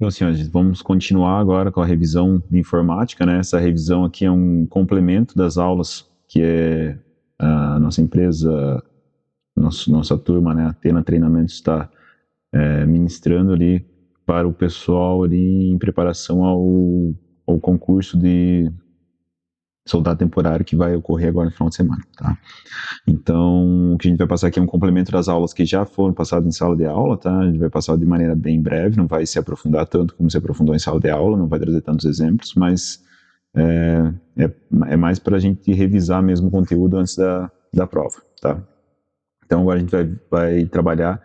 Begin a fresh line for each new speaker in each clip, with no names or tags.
Então, assim, ó, gente, vamos continuar agora com a revisão de informática, né? Essa revisão aqui é um complemento das aulas que é a nossa empresa, nossa turma, né? A Atena Treinamentos está ministrando ali para o pessoal ali em preparação ao concurso de soldado temporário que vai ocorrer agora no final de semana, tá? Então, o que a gente vai passar aqui é um complemento das aulas que já foram passadas em sala de aula, tá? A gente vai passar de maneira bem breve, não vai se aprofundar tanto como se aprofundou em sala de aula, não vai trazer tantos exemplos, mas é mais para a gente revisar mesmo o conteúdo antes da prova, tá? Então, agora a gente vai trabalhar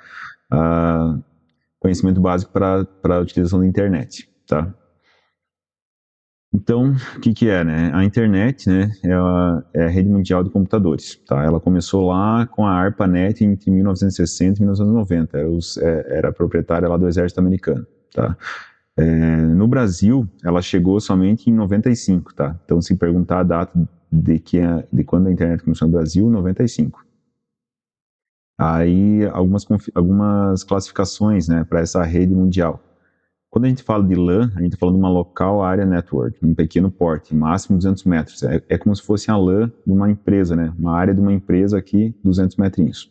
conhecimento básico para a utilização da internet, tá? Então, o que é, né? A internet, né, é a rede mundial de computadores, tá? Ela começou lá com a ARPANET entre 1960 e 1990, era proprietária lá do exército americano, tá? No Brasil, ela chegou somente em 95, tá? Então, se perguntar a data de quando a internet começou no Brasil, 95. Aí, algumas classificações, né, para essa rede mundial. Quando a gente fala de LAN, a gente está falando de uma Local Area Network, um pequeno porte, máximo 200 metros. É como se fosse a LAN de uma empresa, né? Uma área de uma empresa aqui, 200 metrinhos.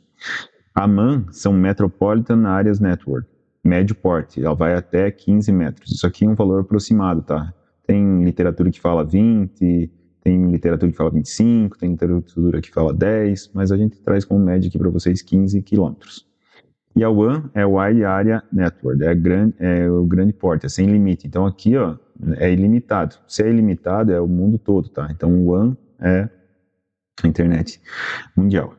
A MAN são Metropolitan Areas Network, médio porte, ela vai até 15 metros. Isso aqui é um valor aproximado, tá? Tem literatura que fala 20, tem literatura que fala 25, tem literatura que fala 10, mas a gente traz como média aqui para vocês 15 quilômetros. E a WAN é o Wide Area Network, é o grande porte, é sem limite. Então aqui, ó, é ilimitado. Se é ilimitado, é o mundo todo, tá? Então o WAN é a internet mundial.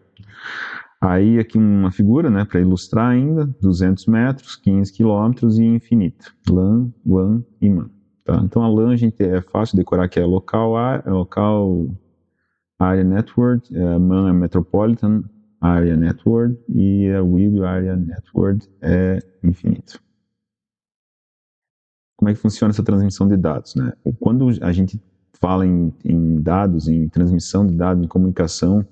Aí aqui uma figura, né, para ilustrar ainda, 200 metros, 15 quilômetros e infinito. LAN, WAN e MAN. Tá? Então a LAN a gente é fácil decorar que é local Area Network, MAN é Metropolitan Area Network e a Wide Area Network é infinito. Como é que funciona essa transmissão de dados, né? Quando a gente fala em dados, em transmissão de dados, em comunicação,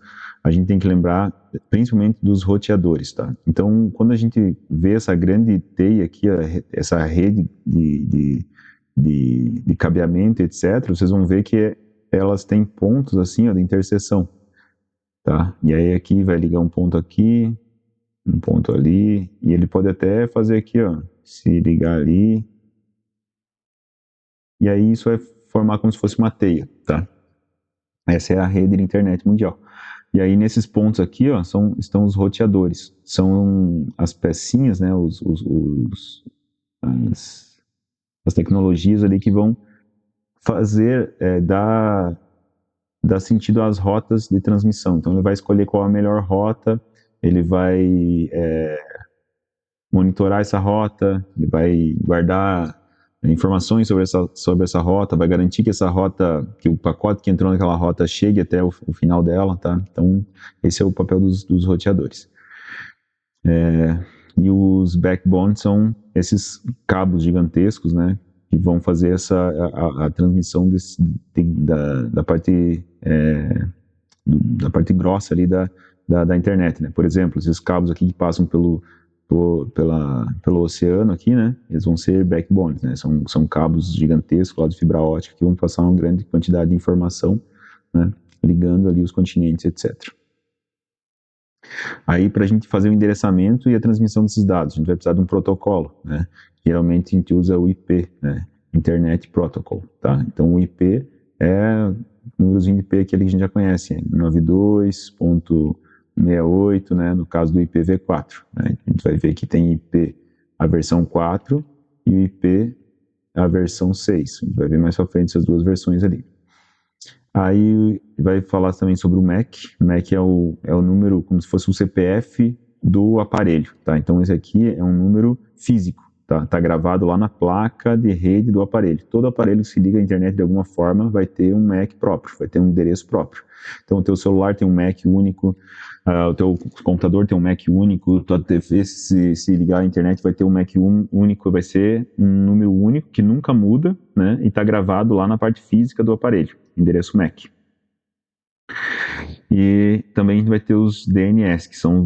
a gente tem que lembrar principalmente dos roteadores, tá? Então, quando a gente vê essa grande teia aqui, essa rede de cabeamento, etc., vocês vão ver que elas têm pontos assim, ó, de interseção, tá? E aí aqui vai ligar um ponto aqui, um ponto ali, e ele pode até fazer aqui, ó, se ligar ali, e aí isso vai formar como se fosse uma teia, tá? Essa é a rede de internet mundial. E aí nesses pontos aqui, ó, estão os roteadores. São as pecinhas, né, as tecnologias ali que vão fazer, dar sentido às rotas de transmissão. Então ele vai escolher qual a melhor rota, ele vai monitorar essa rota, ele vai guardar informações sobre essa rota, vai garantir que essa rota, que o pacote que entrou naquela rota chegue até o final dela, tá? Então, esse é o papel dos roteadores. E os backbones são esses cabos gigantescos, né? Que vão fazer a transmissão da parte grossa ali da internet, né? Por exemplo, esses cabos aqui que passam pelo oceano aqui, né? Eles vão ser backbones, né? São cabos gigantescos lá de fibra ótica que vão passar uma grande quantidade de informação, né? Ligando ali os continentes, etc. Aí, para a gente fazer o endereçamento e a transmissão desses dados, a gente vai precisar de um protocolo, né? Geralmente a gente usa o IP, né? Internet Protocol, tá? Então o IP é o númerozinho de IP aquele que a gente já conhece, 92.68, né? No caso do IPv4, né? A gente vai ver que tem IP a versão 4 e o IP a versão 6. A gente vai ver mais pra frente essas duas versões ali. Aí vai falar também sobre o MAC. O MAC é o número, como se fosse um CPF do aparelho, tá? Então esse aqui é um número físico, tá? Tá gravado lá na placa de rede do aparelho. Todo aparelho que se liga à internet de alguma forma vai ter um MAC próprio, vai ter um endereço próprio. Então o teu celular tem um MAC único, o teu computador tem um MAC único, tua TV se ligar à internet vai ter um MAC único, vai ser um número único que nunca muda, né? E tá gravado lá na parte física do aparelho, endereço MAC. E também a gente vai ter os DNS, que são os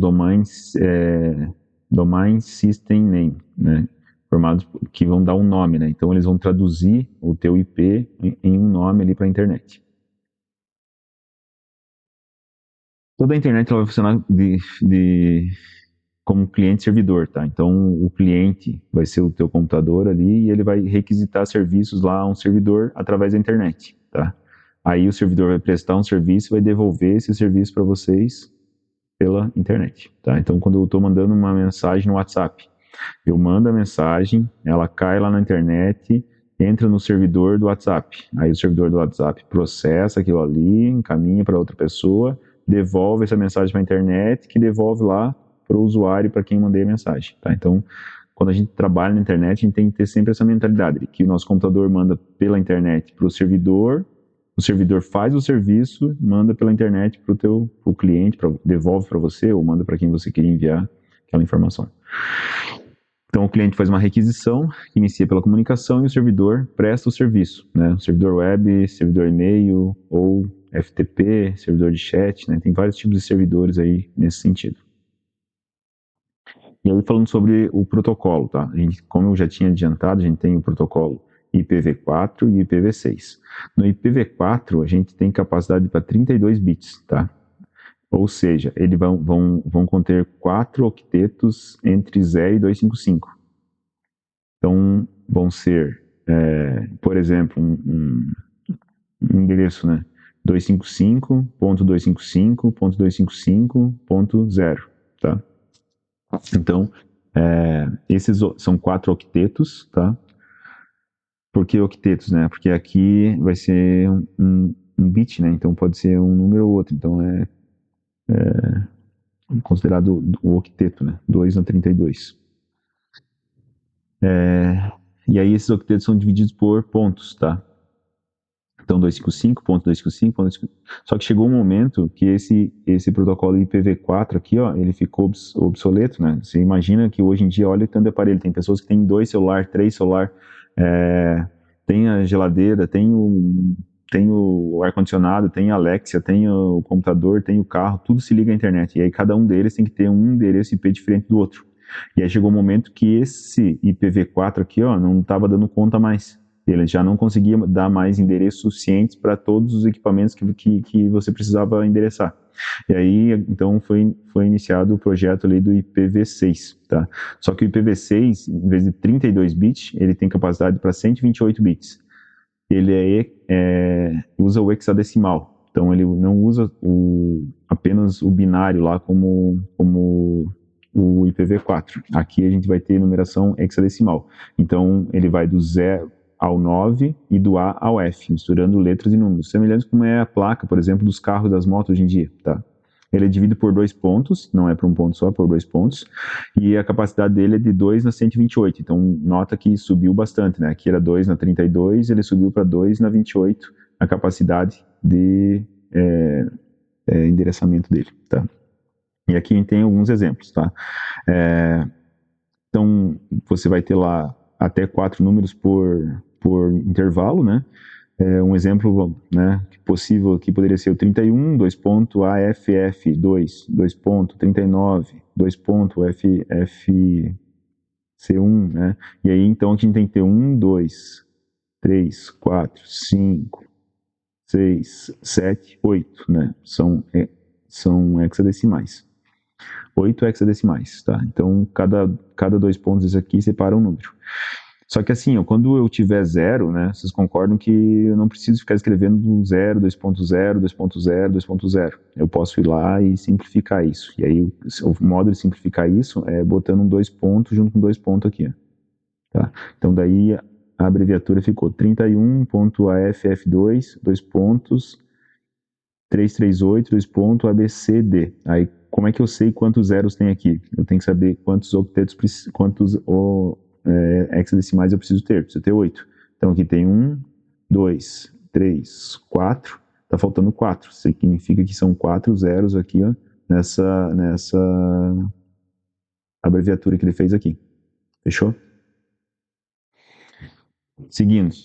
Domain System Name, né? formados que vão dar um nome, né? Então eles vão traduzir o teu IP em um nome ali para a internet. Toda a internet ela vai funcionar como cliente-servidor, tá? Então o cliente vai ser o teu computador ali e ele vai requisitar serviços lá a um servidor através da internet, tá? Aí o servidor vai prestar um serviço e vai devolver esse serviço para vocês pela internet, tá? Então quando eu estou mandando uma mensagem no WhatsApp, eu mando a mensagem, ela cai lá na internet, entra no servidor do WhatsApp. Aí o servidor do WhatsApp processa aquilo ali, encaminha para outra pessoa, devolve essa mensagem para a internet, que devolve lá para o usuário, para quem mandei a mensagem. Tá? Então, quando a gente trabalha na internet, a gente tem que ter sempre essa mentalidade, de que o nosso computador manda pela internet para o servidor faz o serviço, manda pela internet para o cliente, devolve para você, ou manda para quem você queria enviar aquela informação. Então, o cliente faz uma requisição, que inicia pela comunicação, e o servidor presta o serviço, né? O servidor web, servidor e-mail, ou FTP, servidor de chat, né? Tem vários tipos de servidores aí nesse sentido. E aí, falando sobre o protocolo, tá? A gente, como eu já tinha adiantado, a gente tem o protocolo IPv4 e IPv6. No IPv4, a gente tem capacidade para 32 bits, tá? Ou seja, eles vão conter 4 octetos entre 0 e 255. Então, vão ser, por exemplo, um endereço, né? 255.255.255.0, tá? Então, esses são 4 octetos, tá? Por que octetos, né? Porque aqui vai ser um bit, né? Então, pode ser um número ou outro. Então, é considerado o octeto, né? 2 na 32. E aí esses octetos são divididos por pontos, tá? Então 255.255. Só que chegou um momento que esse protocolo IPv4 aqui, ó, ele ficou obsoleto, né? Você imagina que hoje em dia, olha o tanto de aparelho, tem pessoas que têm 2 celular, 3 celular, tem a geladeira, tem o ar-condicionado, tem a Alexia, tem o computador, tem o carro, tudo se liga à internet. E aí cada um deles tem que ter um endereço IP diferente do outro. E aí chegou um momento que esse IPv4 aqui, ó, não estava dando conta mais. Ele já não conseguia dar mais endereços suficientes para todos os equipamentos que você precisava endereçar. E aí, então, foi iniciado o projeto ali do IPv6, tá? Só que o IPv6, em vez de 32 bits, ele tem capacidade para 128 bits. Ele usa o hexadecimal. Então, ele não usa apenas o binário lá como o IPv4. Aqui a gente vai ter numeração hexadecimal. Então, ele vai do 0 ao 9 e do A ao F, misturando letras e números. Semelhante como é a placa, por exemplo, dos carros e das motos hoje em dia, tá? Ele é dividido por 2 pontos, não é por um ponto só, por 2 pontos, e a capacidade dele é de 2 na 128, então nota que subiu bastante, né? Aqui era 2 na 32, ele subiu para 2 na 28, a capacidade de endereçamento dele, tá? E aqui a gente tem alguns exemplos, tá? Então, você vai ter lá até 4 números por intervalo, né? Um exemplo, né, possível que poderia ser o 31, 2.AFF2, 2.39, 2.FFC1, né? E aí, então, aqui a gente tem que ter 1, 2, 3, 4, 5, 6, 7, 8, né? São hexadecimais. 8 hexadecimais, tá? Então, cada 2 pontos aqui separa um número. Só que assim, ó, quando eu tiver 0, né, vocês concordam que eu não preciso ficar escrevendo do 0, 2.0, 2.0, 2.0. Eu posso ir lá e simplificar isso. E aí, o modo de simplificar isso é botando um 2 pontos junto com 2 pontos aqui, ó. Tá? Então, daí a abreviatura ficou 31.aff2, 2 pontos, 338, 2 pontos, ABCD. Aí, como é que eu sei quantos zeros tem aqui? Eu tenho que saber quantos octetos, quantos hexadecimais eu preciso ter. Preciso ter 8. Então, aqui tem 1, 2, 3, 4. Tá faltando 4. Significa que são 4 zeros aqui, ó, nessa abreviatura que ele fez aqui. Fechou? Seguindo.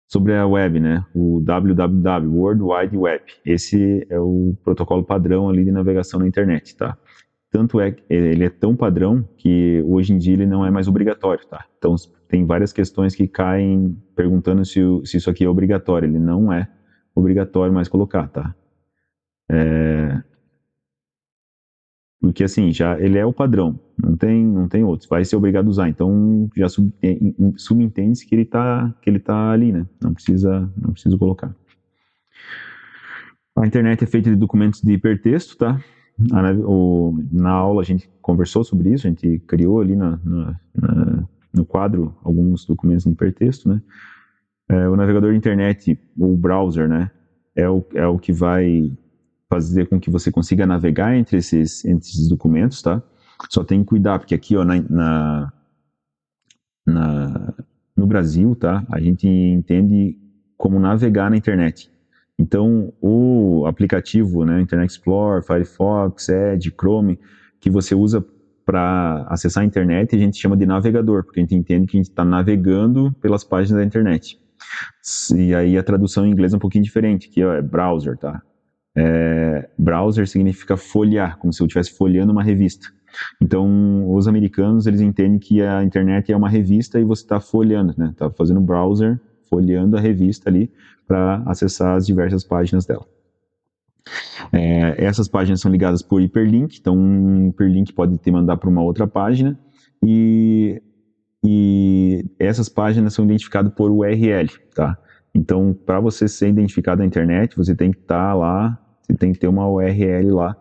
Sobre a web, né? O WWW, World Wide Web. Esse é o protocolo padrão ali de navegação na internet, tá? tanto é que ele é tão padrão que hoje em dia ele não é mais obrigatório, tá? Então tem várias questões que caem perguntando se isso aqui é obrigatório. Ele não é obrigatório mais colocar, tá? Porque assim, já ele é o padrão, não tem outros. Vai ser obrigado a usar, então já subentende-se que ele tá ali, né? Não precisa colocar. A internet é feita de documentos de hipertexto, tá? Na aula a gente conversou sobre isso, a gente criou ali no quadro alguns documentos em hipertexto, né? O navegador de internet, o browser, né? É o que vai fazer com que você consiga navegar entre esses documentos, tá? Só tem que cuidar, porque aqui, ó, no Brasil, tá? A gente entende como navegar na internet. Então, o aplicativo, né, Internet Explorer, Firefox, Edge, Chrome, que você usa para acessar a internet, a gente chama de navegador, porque a gente entende que a gente está navegando pelas páginas da internet. E aí a tradução em inglês é um pouquinho diferente, que é browser, tá? Browser significa folhear, como se eu estivesse folheando uma revista. Então, os americanos, eles entendem que a internet é uma revista e você está folheando, né? Está fazendo browser, folheando a revista ali para acessar as diversas páginas dela. Essas páginas são ligadas por hiperlink, então um hiperlink pode te mandar para uma outra página e essas páginas são identificadas por URL, tá? Então, para você ser identificado na internet, você tem que estar lá, você tem que ter uma URL lá,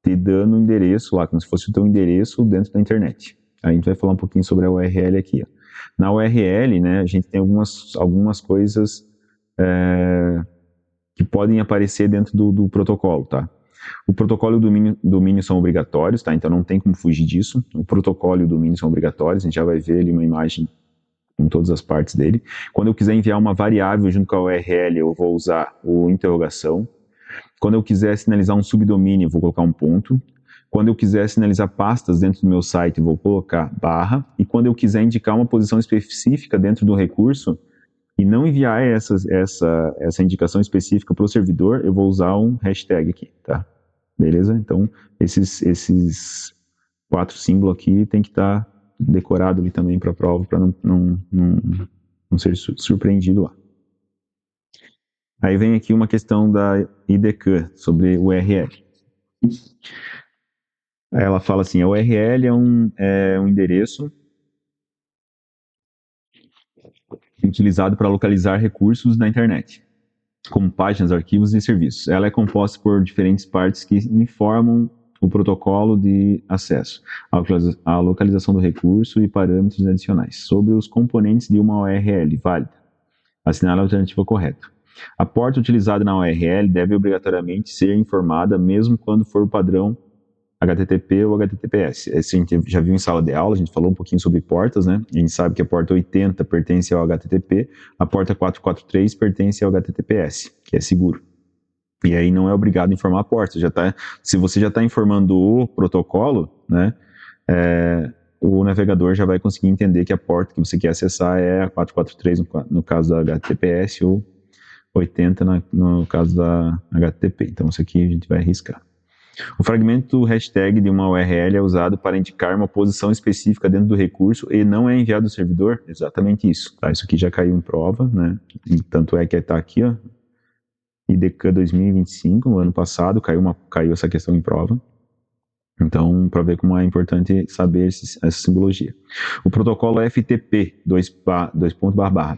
te dando um endereço lá, como se fosse o teu endereço dentro da internet. A gente vai falar um pouquinho sobre a URL aqui. Ó. Na URL, né, a gente tem algumas coisas que podem aparecer dentro do protocolo, tá? O protocolo e o domínio são obrigatórios, tá? Então não tem como fugir disso. O protocolo e o domínio são obrigatórios, a gente já vai ver ali uma imagem com todas as partes dele. Quando eu quiser enviar uma variável junto com a URL, eu vou usar o interrogação. Quando eu quiser sinalizar um subdomínio, eu vou colocar um ponto. Quando eu quiser sinalizar pastas dentro do meu site, eu vou colocar barra. E quando eu quiser indicar uma posição específica dentro do recurso e não enviar essa indicação específica para o servidor, eu vou usar um hashtag aqui, tá? Beleza? Então, esses 4 símbolos aqui tem que estar decorado ali também para a prova, para não ser surpreendido lá. Aí vem aqui uma questão da IDK sobre o URL. Ela fala assim, a URL é um endereço utilizado para localizar recursos na internet, como páginas, arquivos e serviços. Ela é composta por diferentes partes que informam o protocolo de acesso, a localização do recurso e parâmetros adicionais. Sobre os componentes de uma URL válida, assinale a alternativa correta. A porta utilizada na URL deve obrigatoriamente ser informada, mesmo quando for o padrão HTTP ou HTTPS. Esse a gente já viu em sala de aula, a gente falou um pouquinho sobre portas, né? A gente sabe que a porta 80 pertence ao HTTP, a porta 443 pertence ao HTTPS, que é seguro. E aí não é obrigado a informar a porta. Se você já está informando o protocolo, né? O navegador já vai conseguir entender que a porta que você quer acessar é a 443 no caso da HTTPS ou 80 no caso da HTTP. Então isso aqui a gente vai arriscar. O fragmento hashtag de uma URL é usado para indicar uma posição específica dentro do recurso e não é enviado ao servidor? Exatamente isso. Tá? Isso aqui já caiu em prova, né? E tanto é que está aqui, ó, IDK 2025, no ano passado, caiu essa questão em prova. Então, para ver como é importante saber essa simbologia. O protocolo FTP,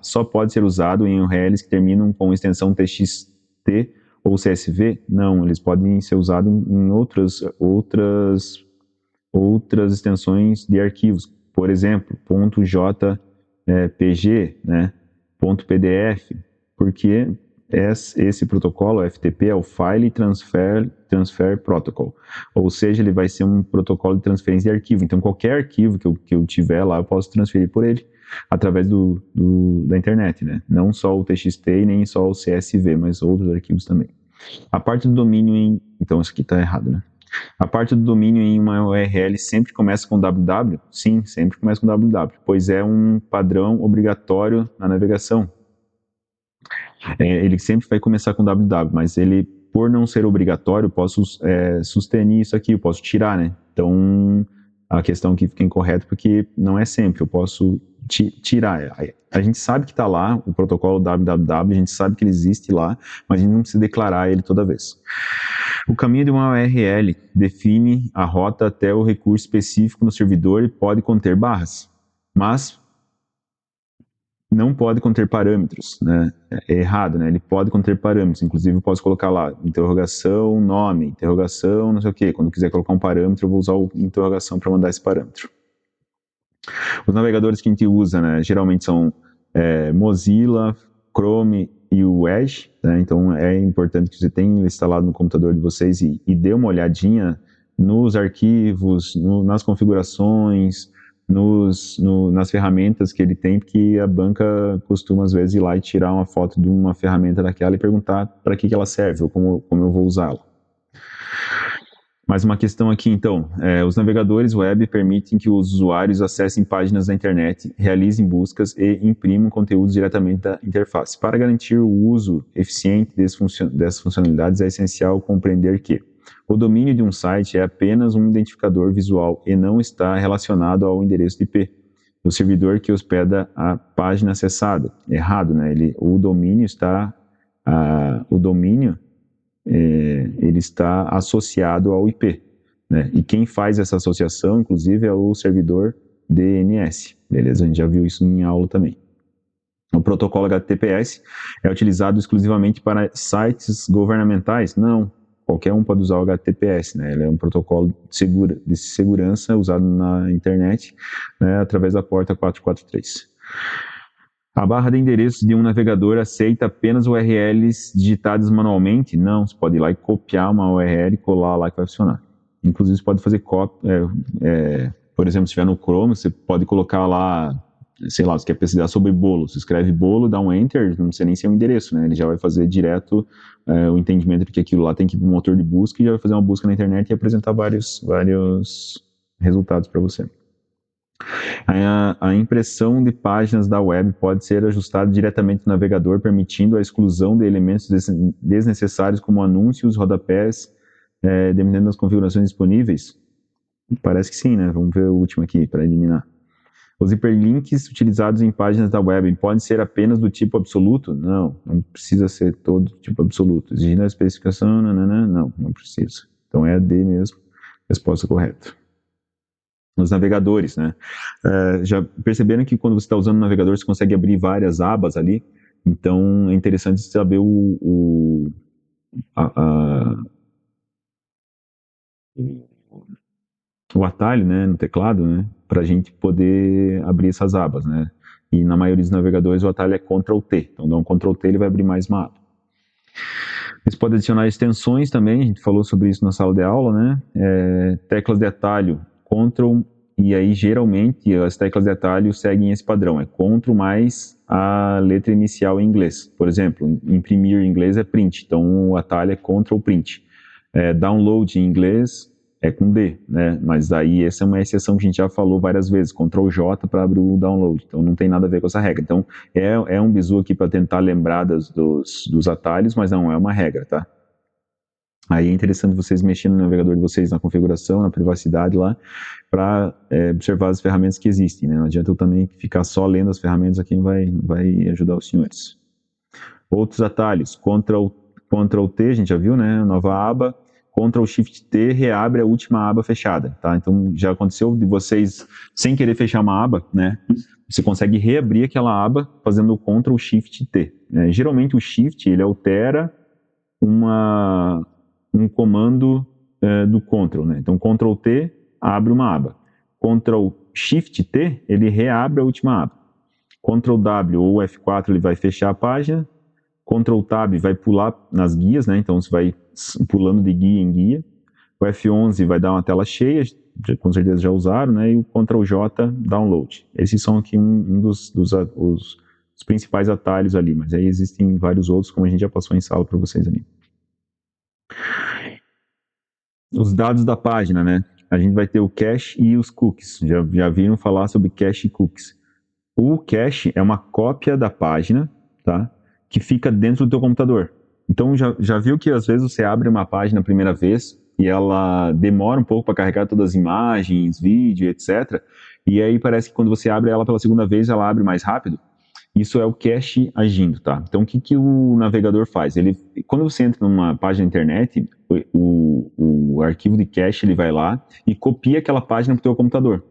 só pode ser usado em URLs que terminam com extensão TXT ou CSV? Não, eles podem ser usados em outras extensões de arquivos. Por exemplo, .jpg, né? .pdf, porque esse protocolo, FTP, é o File Transfer Protocol, ou seja, ele vai ser um protocolo de transferência de arquivo. Então, qualquer arquivo que eu tiver lá, eu posso transferir por ele através da internet, né? Não só o TXT e nem só o CSV, mas outros arquivos também. A parte do domínio então isso aqui está errado, né? A parte do domínio em uma URL sempre começa com www? Sim, sempre começa com www, pois é um padrão obrigatório na navegação. Ele sempre vai começar com www, mas ele por não ser obrigatório, eu posso sustenir isso aqui, eu posso tirar, né? Então, a questão que fica incorreta, porque não é sempre, eu posso tirar. A gente sabe que está lá, o protocolo www, a gente sabe que ele existe lá, mas a gente não precisa declarar ele toda vez. O caminho de uma URL define a rota até o recurso específico no servidor e pode conter barras, mas não pode conter parâmetros, né? É errado, né? Ele pode conter parâmetros, inclusive eu posso colocar lá, interrogação, nome, interrogação, não sei o quê. Quando eu quiser colocar um parâmetro, eu vou usar o interrogação para mandar esse parâmetro. Os navegadores que a gente usa, né, geralmente são Mozilla, Chrome e o Edge, né? Então é importante que você tenha instalado no computador de vocês e dê uma olhadinha nos arquivos, nas configurações, nas ferramentas que ele tem, porque a banca costuma às vezes ir lá e tirar uma foto de uma ferramenta daquela e perguntar para que ela serve ou como eu vou usá-la. Mais uma questão aqui então, os navegadores web permitem que os usuários acessem páginas da internet, realizem buscas e imprimam conteúdos diretamente da interface. Para garantir o uso eficiente dessas funcionalidades, é essencial compreender que o domínio de um site é apenas um identificador visual e não está relacionado ao endereço de IP, o servidor que hospeda a página acessada. Errado, né? O domínio ele está associado ao IP, né? E quem faz essa associação, inclusive, é o servidor DNS, beleza? A gente já viu isso em aula também. O protocolo HTTPS é utilizado exclusivamente para sites governamentais? Não. Qualquer um pode usar o HTTPS, né? Ele é um protocolo de segurança usado na internet, né, através da porta 443. A barra de endereços de um navegador aceita apenas URLs digitadas manualmente? Não, você pode ir lá e copiar uma URL e colar lá que vai funcionar. Inclusive, você pode fazer cópia, por exemplo, se estiver no Chrome, você pode colocar lá, sei lá, você quer pesquisar sobre bolo, você escreve bolo, dá um enter, não precisa nem ser um endereço, né? Ele já vai fazer direto o entendimento de que aquilo lá tem que ir para o motor de busca e já vai fazer uma busca na internet e apresentar vários resultados para você. A impressão de páginas da web pode ser ajustada diretamente no navegador, permitindo a exclusão de elementos desnecessários como anúncios, rodapés, dependendo das configurações disponíveis. Parece que sim, né? Vamos ver o último aqui para eliminar. Os hiperlinks utilizados em páginas da web podem ser apenas do tipo absoluto? Não precisa ser todo tipo absoluto. Exigindo a especificação, não precisa. Então é D mesmo, resposta correta. Os navegadores, né? Já perceberam que quando você está usando o navegador, você consegue abrir várias abas ali? Então é interessante saber o atalho, né, no teclado, né, para a gente poder abrir essas abas, né? E na maioria dos navegadores o atalho é Ctrl+T. Então dá um Ctrl+T, ele vai abrir mais uma aba. Você pode adicionar extensões também, a gente falou sobre isso na sala de aula, né? Teclas de atalho, Ctrl, e aí geralmente as teclas de atalho seguem esse padrão, é Ctrl mais a letra inicial em inglês. Por exemplo, imprimir em inglês é print, então o atalho é Ctrl print. Download em inglês é com D, né? Mas aí essa é uma exceção que a gente já falou várias vezes, Ctrl J para abrir o download, então não tem nada a ver com essa regra. Então é um bizu aqui para tentar lembrar dos atalhos, mas não é uma regra, tá? Aí é interessante vocês mexerem no navegador de vocês, na configuração, na privacidade lá, para observar as ferramentas que existem, né? Não adianta eu também ficar só lendo as ferramentas aqui, não vai ajudar os senhores. Outros atalhos, Ctrl+T, a gente já viu, né? Nova aba. Ctrl+Shift+T reabre a última aba fechada, tá? Então já aconteceu de vocês, sem querer fechar uma aba, né? Você consegue reabrir aquela aba fazendo o Ctrl+Shift+T. Geralmente o Shift, ele altera um comando do Ctrl, né? Então Ctrl+T abre uma aba. Ctrl+Shift+T, ele reabre a última aba. Ctrl+W ou F4, ele vai fechar a página. Ctrl+Tab vai pular nas guias, né? Então você vai pulando de guia em guia. O F11 vai dar uma tela cheia, com certeza já usaram, né? E o Ctrl+J download. Esses são aqui um dos principais atalhos ali, mas aí existem vários outros, como a gente já passou em sala para vocês ali. Os dados da página, né? A gente vai ter o cache e os cookies. Já viram falar sobre cache e cookies. O cache é uma cópia da página, tá? Que fica dentro do teu computador. Então, já viu que às vezes você abre uma página a primeira vez e ela demora um pouco para carregar todas as imagens, vídeo, etc. E aí parece que quando você abre ela pela segunda vez, ela abre mais rápido? Isso é o cache agindo, tá? Então, o que o navegador faz? Quando você entra numa página na internet, o arquivo de cache ele vai lá e copia aquela página para o teu computador.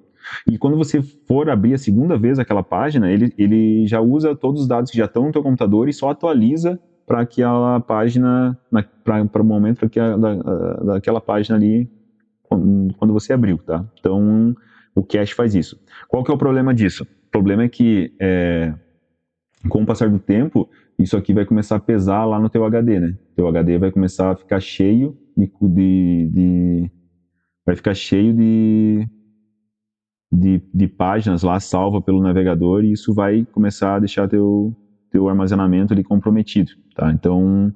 E quando você for abrir a segunda vez aquela página, ele já usa todos os dados que já estão no teu computador e só atualiza para aquela página, para o momento daquela página ali, quando você abriu, tá? Então, o cache faz isso. Qual que é o problema disso? O problema é que com o passar do tempo, isso aqui vai começar a pesar lá no teu HD, né? Teu HD vai começar a ficar cheio vai ficar cheio de páginas lá salva pelo navegador e isso vai começar a deixar teu armazenamento ali comprometido, tá? Então,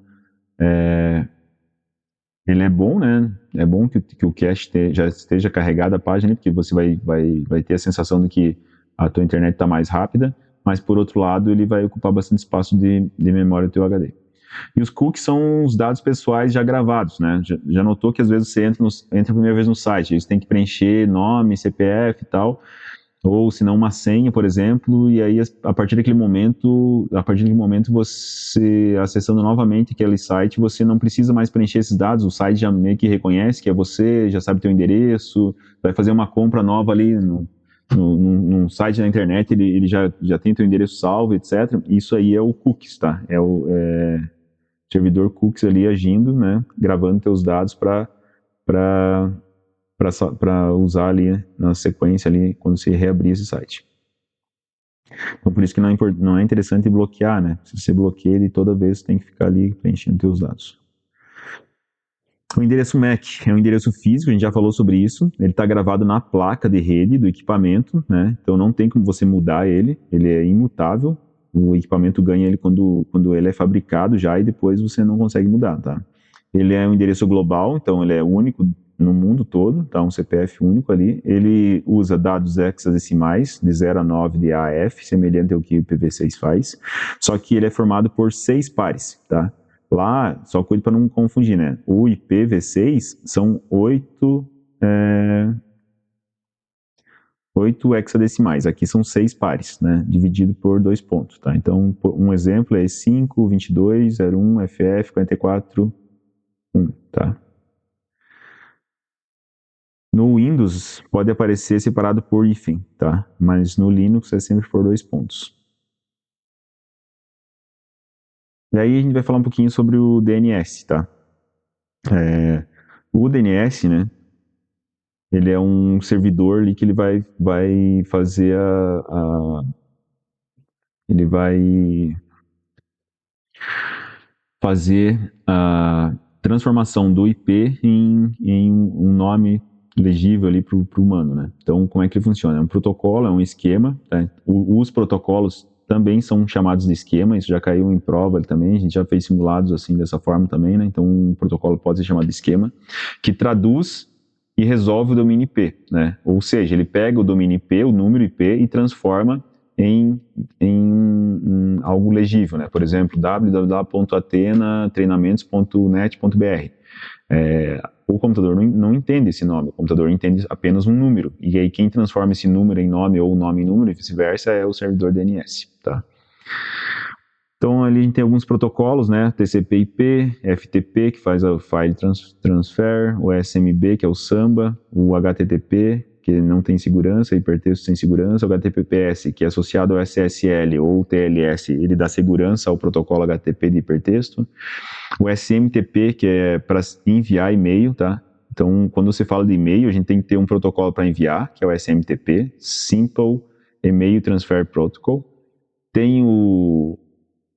ele é bom, né? É bom que o cache já esteja carregado a página, porque você vai ter a sensação de que a tua internet está mais rápida, mas por outro lado ele vai ocupar bastante espaço de memória do teu HD. E os cookies são os dados pessoais já gravados, né? Já notou que às vezes você entra a primeira vez no site, eles têm que preencher nome, CPF e tal, ou se não uma senha, por exemplo, e aí a partir daquele momento você acessando novamente aquele site, você não precisa mais preencher esses dados, o site já meio que reconhece que é você, já sabe teu endereço, vai fazer uma compra nova ali num site na internet, ele já tem teu endereço salvo, etc. Isso aí é o cookies, tá? É o servidor cookies ali agindo, né? Gravando teus dados para usar ali na sequência ali quando você reabrir esse site. Então por isso que não é interessante bloquear, né? Se você bloqueia ele toda vez, você tem que ficar ali preenchendo seus dados. O endereço MAC é um endereço físico, a gente já falou sobre isso. Ele está gravado na placa de rede do equipamento, né? Então não tem como você mudar ele é imutável. O equipamento ganha ele quando ele é fabricado já e depois você não consegue mudar, tá? Ele é um endereço global, então ele é único no mundo todo, tá? Um CPF único ali. Ele usa dados hexadecimais de 0 a 9 de AF, semelhante ao que o IPv6 faz, só que ele é formado por 6 pares, tá? Lá, só cuide para não confundir, né? O IPv6 são 8 hexadecimais. Aqui são 6 pares, né? Dividido por 2 pontos, tá? Então, um exemplo é 5, 22, 01, FF, 44, 1, tá? No Windows pode aparecer separado por hífen, tá? Mas no Linux é sempre por 2 pontos. E aí a gente vai falar um pouquinho sobre o DNS, tá? O DNS, né? Ele é um servidor ali que ele vai fazer ele vai fazer a transformação do IP em um nome legível ali para o humano, né? Então, como é que ele funciona? É um protocolo, é um esquema, tá? Os protocolos também são chamados de esquema, isso já caiu em prova também, a gente já fez simulados assim dessa forma também, né? Então, um protocolo pode ser chamado de esquema, que traduz e resolve o domínio IP, né? Ou seja, ele pega o domínio IP, o número IP e transforma em algo legível, né? Por exemplo, www.atenatreinamentos.net.br. O computador não entende esse nome, o computador entende apenas um número, e aí quem transforma esse número em nome ou nome em número e vice-versa é o servidor DNS, tá? Então ali a gente tem alguns protocolos, né? TCP/IP, FTP, que faz o File Transfer, o SMB, que é o Samba, o HTTP, que não tem segurança, hipertexto sem segurança, o HTTPS, que é associado ao SSL ou TLS, ele dá segurança ao protocolo HTTP de hipertexto, o SMTP, que é para enviar e-mail, tá? Então, quando você fala de e-mail, a gente tem que ter um protocolo para enviar, que é o SMTP, Simple Email Transfer Protocol. Tem o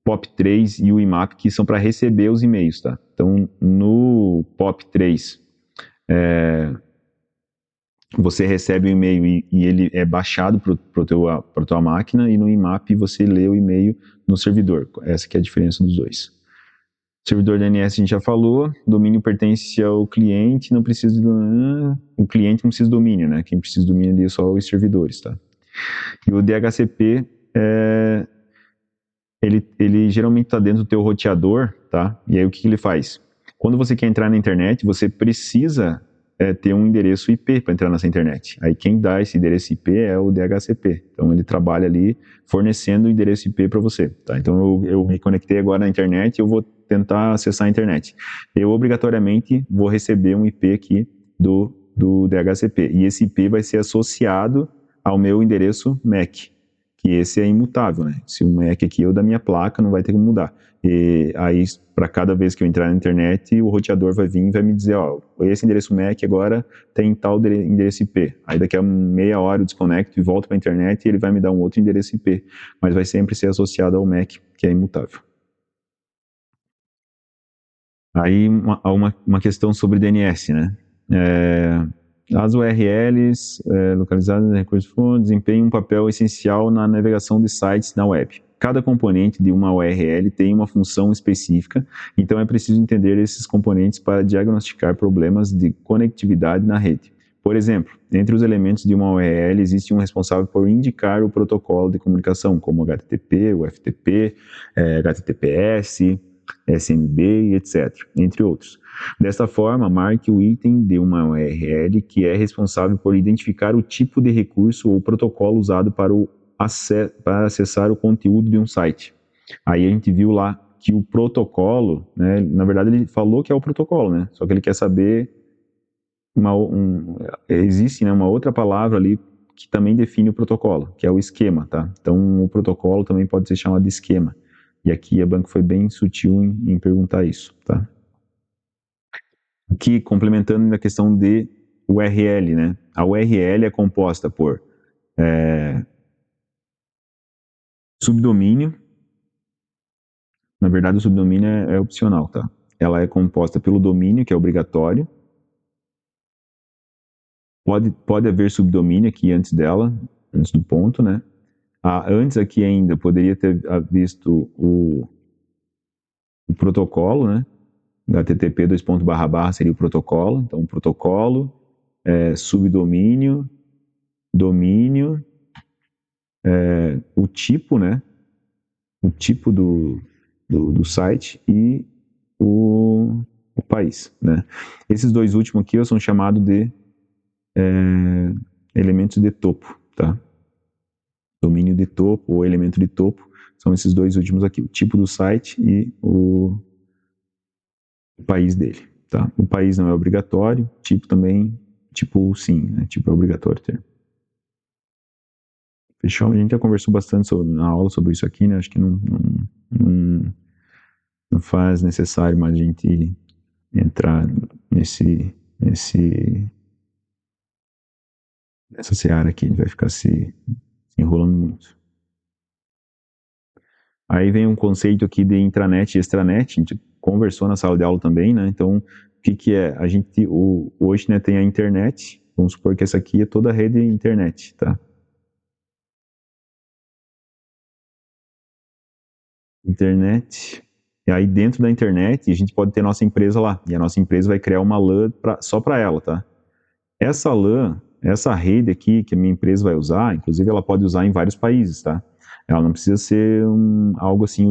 POP3 e o IMAP, que são para receber os e-mails, tá? Então, no POP3, você recebe o e-mail e ele é baixado para a tua máquina, e no IMAP você lê o e-mail no servidor. Essa que é a diferença dos dois. Servidor DNS a gente já falou, domínio pertence ao cliente, não precisa o cliente não precisa de domínio, né? Quem precisa de domínio ali é só os servidores, tá? E o DHCP ele geralmente está dentro do teu roteador, tá? E aí o que ele faz? Quando você quer entrar na internet, você precisa ter um endereço IP para entrar nessa internet. Aí quem dá esse endereço IP é o DHCP. Então ele trabalha ali fornecendo o endereço IP para você, tá? Então eu me conectei agora na internet e eu vou tentar acessar a internet. Eu obrigatoriamente vou receber um IP aqui do DHCP. E esse IP vai ser associado ao meu endereço MAC, que esse é imutável, né? Se o MAC aqui é o da minha placa, não vai ter que mudar. E aí, para cada vez que eu entrar na internet, o roteador vai vir e vai me dizer, ó, esse endereço MAC agora tem tal endereço IP. Aí daqui a meia hora eu desconecto e volto para a internet e ele vai me dar um outro endereço IP. Mas vai sempre ser associado ao MAC, que é imutável. Aí uma questão sobre DNS, né? As URLs localizadas em recursos fontes desempenham um papel essencial na navegação de sites na web. Cada componente de uma URL tem uma função específica, então é preciso entender esses componentes para diagnosticar problemas de conectividade na rede. Por exemplo, entre os elementos de uma URL existe um responsável por indicar o protocolo de comunicação, como HTTP, UFTP, HTTPS, SMB, etc., entre outros. Desta forma, marque o item de uma URL que é responsável por identificar o tipo de recurso ou protocolo usado para acessar o conteúdo de um site. Aí a gente viu lá que o protocolo, né, na verdade ele falou que é o protocolo, né, só que ele quer saber, existe, né, uma outra palavra ali que também define o protocolo, que é o esquema, tá? Então o protocolo também pode ser chamado de esquema. E aqui a banca foi bem sutil em perguntar isso, tá? Aqui, complementando a questão de URL, né? A URL é composta por subdomínio. Na verdade, o subdomínio é opcional, tá? Ela é composta pelo domínio, que é obrigatório. Pode haver subdomínio aqui antes dela, antes do ponto, né? Antes aqui ainda, poderia ter visto o protocolo, né? HTTP // seria o protocolo. Então, protocolo, subdomínio, domínio, o tipo, né? O tipo do site e o país, né? Esses dois últimos aqui são chamados de elementos de topo, tá? Domínio de topo ou elemento de topo são esses dois últimos aqui, o tipo do site e o país dele, tá? O país não é obrigatório, tipo também, tipo sim, né? Tipo é obrigatório ter. Fechou? A gente já conversou bastante na aula sobre isso aqui, né? Acho que não faz necessário mais a gente entrar nessa seara aqui, a gente vai ficar se enrolando muito. Aí vem um conceito aqui de intranet e extranet, a gente conversou na sala de aula também, né? Então, o que é? A gente hoje, né, tem a internet, vamos supor que essa aqui é toda a rede internet, tá? Internet. E aí dentro da internet a gente pode ter nossa empresa lá, e a nossa empresa vai criar uma LAN só para ela, tá? Essa LAN, essa rede aqui que a minha empresa vai usar, inclusive ela pode usar em vários países, tá? Ela não precisa ser algo assim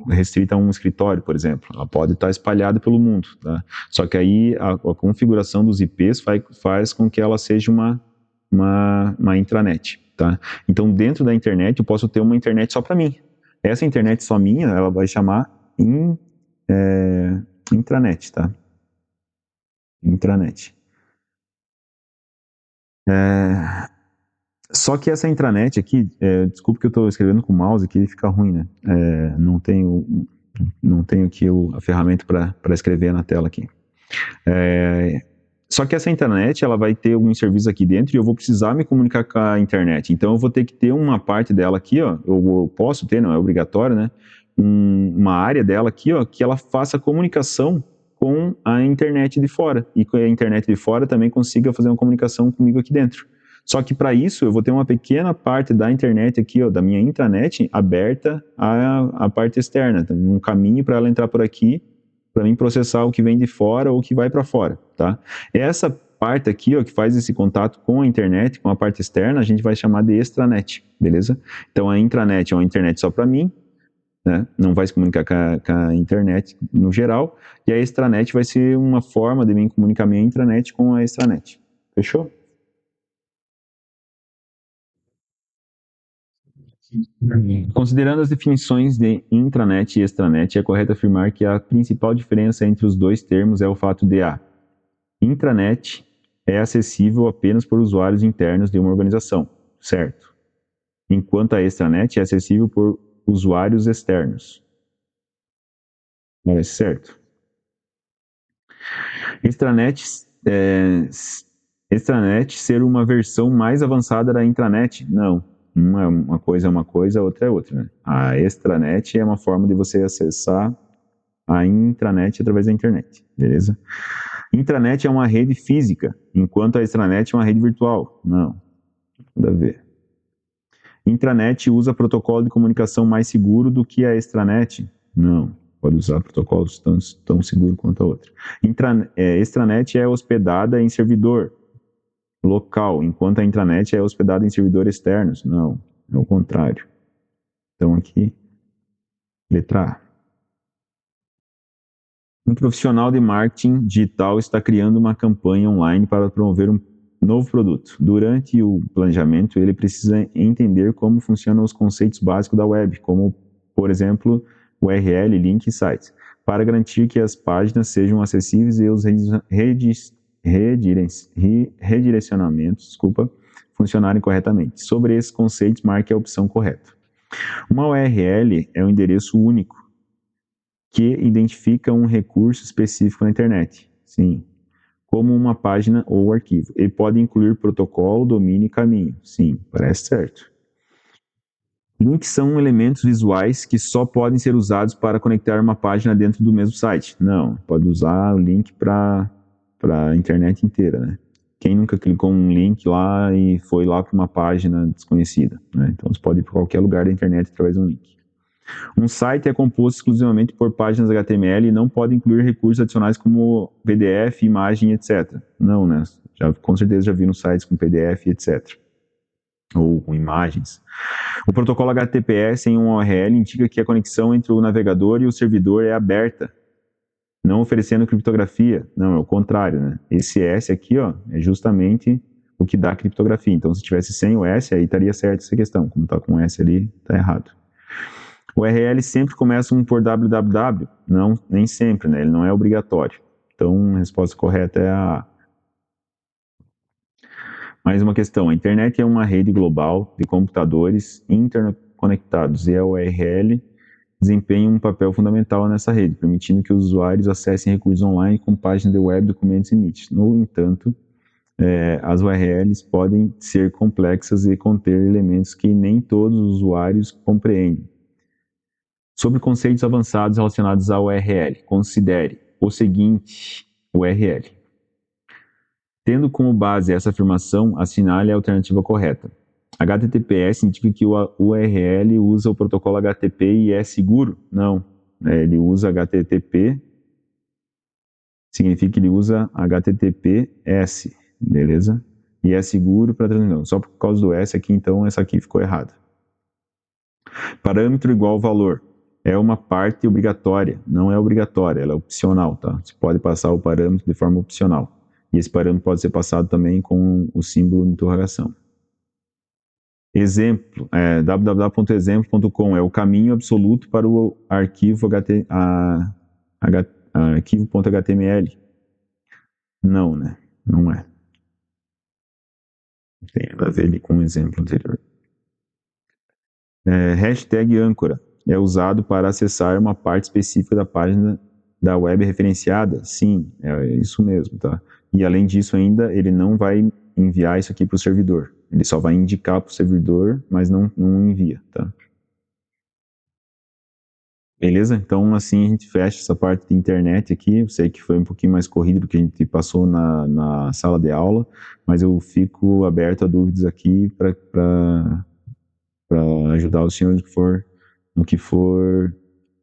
restrita a um escritório, por exemplo. Ela pode estar espalhada pelo mundo, tá? Só que aí a configuração dos IPs faz com que ela seja uma intranet, tá? Então dentro da internet eu posso ter uma internet só para mim. Essa internet só minha, ela vai chamar intranet, tá? Intranet. Só que essa intranet aqui, desculpa que eu estou escrevendo com o mouse aqui, fica ruim, né? Não tenho aqui a ferramenta para escrever na tela aqui. Só que essa intranet, ela vai ter alguns serviços aqui dentro e eu vou precisar me comunicar com a internet. Então eu vou ter que ter uma parte dela aqui, ó, eu posso ter, não é obrigatório, né? Uma área dela aqui, ó, que ela faça comunicação com a internet de fora. E que a internet de fora também consiga fazer uma comunicação comigo aqui dentro. Só que para isso eu vou ter uma pequena parte da internet aqui, ó, da minha intranet, aberta à parte externa. Então, um caminho para ela entrar por aqui, para mim processar o que vem de fora ou o que vai para fora, tá? Essa parte aqui, ó, que faz esse contato com a internet, com a parte externa, a gente vai chamar de extranet, beleza? Então a intranet é uma internet só para mim, né? Não vai se comunicar com a internet no geral, e a extranet vai ser uma forma de mim comunicar minha intranet com a extranet. Fechou? Considerando as definições de intranet e extranet, é correto afirmar que a principal diferença entre os dois termos é o fato de a intranet é acessível apenas por usuários internos de uma organização, certo? Enquanto a extranet é acessível por usuários externos. Parece certo. Extranet ser uma versão mais avançada da intranet? Não. Uma coisa é uma coisa, outra é outra. Né? A extranet é uma forma de você acessar a intranet através da internet, beleza? Intranet é uma rede física, enquanto a extranet é uma rede virtual. Não, nada a ver. Intranet usa protocolo de comunicação mais seguro do que a extranet? Não, pode usar protocolos tão seguros quanto a outra. Extranet é hospedada em servidor local, enquanto a intranet é hospedada em servidores externos. Não, é o contrário. Então aqui, letra A. Um profissional de marketing digital está criando uma campanha online para promover um novo produto. Durante o planejamento, ele precisa entender como funcionam os conceitos básicos da web, como, por exemplo, URL, link e sites, para garantir que as páginas sejam acessíveis e os redirecionamentos funcionarem corretamente. Sobre esses conceitos, marque a opção correta. Uma URL é um endereço único que identifica um recurso específico na internet. Sim. Como uma página ou arquivo. Ele pode incluir protocolo, domínio e caminho. Sim, parece certo. Links são elementos visuais que só podem ser usados para conectar uma página dentro do mesmo site. Não, pode usar o link para a internet inteira, né? Quem nunca clicou um link lá e foi lá para uma página desconhecida, né? Então você pode ir para qualquer lugar da internet através de um link. Um site é composto exclusivamente por páginas HTML e não pode incluir recursos adicionais como PDF, imagem, etc. Não, né? Com certeza já viram sites com PDF, etc. Ou com imagens. O protocolo HTTPS em um URL indica que a conexão entre o navegador e o servidor é aberta, não oferecendo criptografia. Não, é o contrário, né? Esse S aqui, ó, é justamente o que dá criptografia. Então, se tivesse sem o S, aí estaria certa essa questão. Como está com o S ali, está errado. O URL sempre começam por www? Não, nem sempre, né? Ele não é obrigatório. Então, a resposta correta é a A. Mais uma questão. A internet é uma rede global de computadores interconectados e a URL desempenha um papel fundamental nessa rede, permitindo que os usuários acessem recursos online com páginas de web, documentos e mídias. No entanto, as URLs podem ser complexas e conter elementos que nem todos os usuários compreendem. Sobre conceitos avançados relacionados à URL, considere o seguinte URL. Tendo como base essa afirmação, assinale a alternativa correta. HTTPS indica que o URL usa o protocolo HTTP e é seguro? Não, ele usa HTTP, significa que ele usa HTTPS, beleza? E é seguro para transmissão. Só por causa do S aqui, então essa aqui ficou errada. Parâmetro igual valor. É uma parte obrigatória, não é obrigatória, ela é opcional, tá? Você pode passar o parâmetro de forma opcional. E esse parâmetro pode ser passado também com o símbolo de interrogação. Exemplo, www.exemplo.com é o caminho absoluto para o arquivo arquivo.html. Não, né? Não é. Tem nada a ver ali com o exemplo anterior. Hashtag âncora é usado para acessar uma parte específica da página da web referenciada? Sim, é isso mesmo, tá? E além disso ainda, ele não vai enviar isso aqui para o servidor. Ele só vai indicar para o servidor, mas não envia, tá? Beleza? Então, assim, a gente fecha essa parte de internet aqui. Eu sei que foi um pouquinho mais corrido do que a gente passou na sala de aula, mas eu fico aberto a dúvidas aqui para ajudar os senhores no que for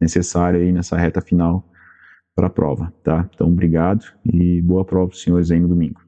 necessário aí nessa reta final para a prova, tá? Então, obrigado e boa prova para os senhores aí no domingo.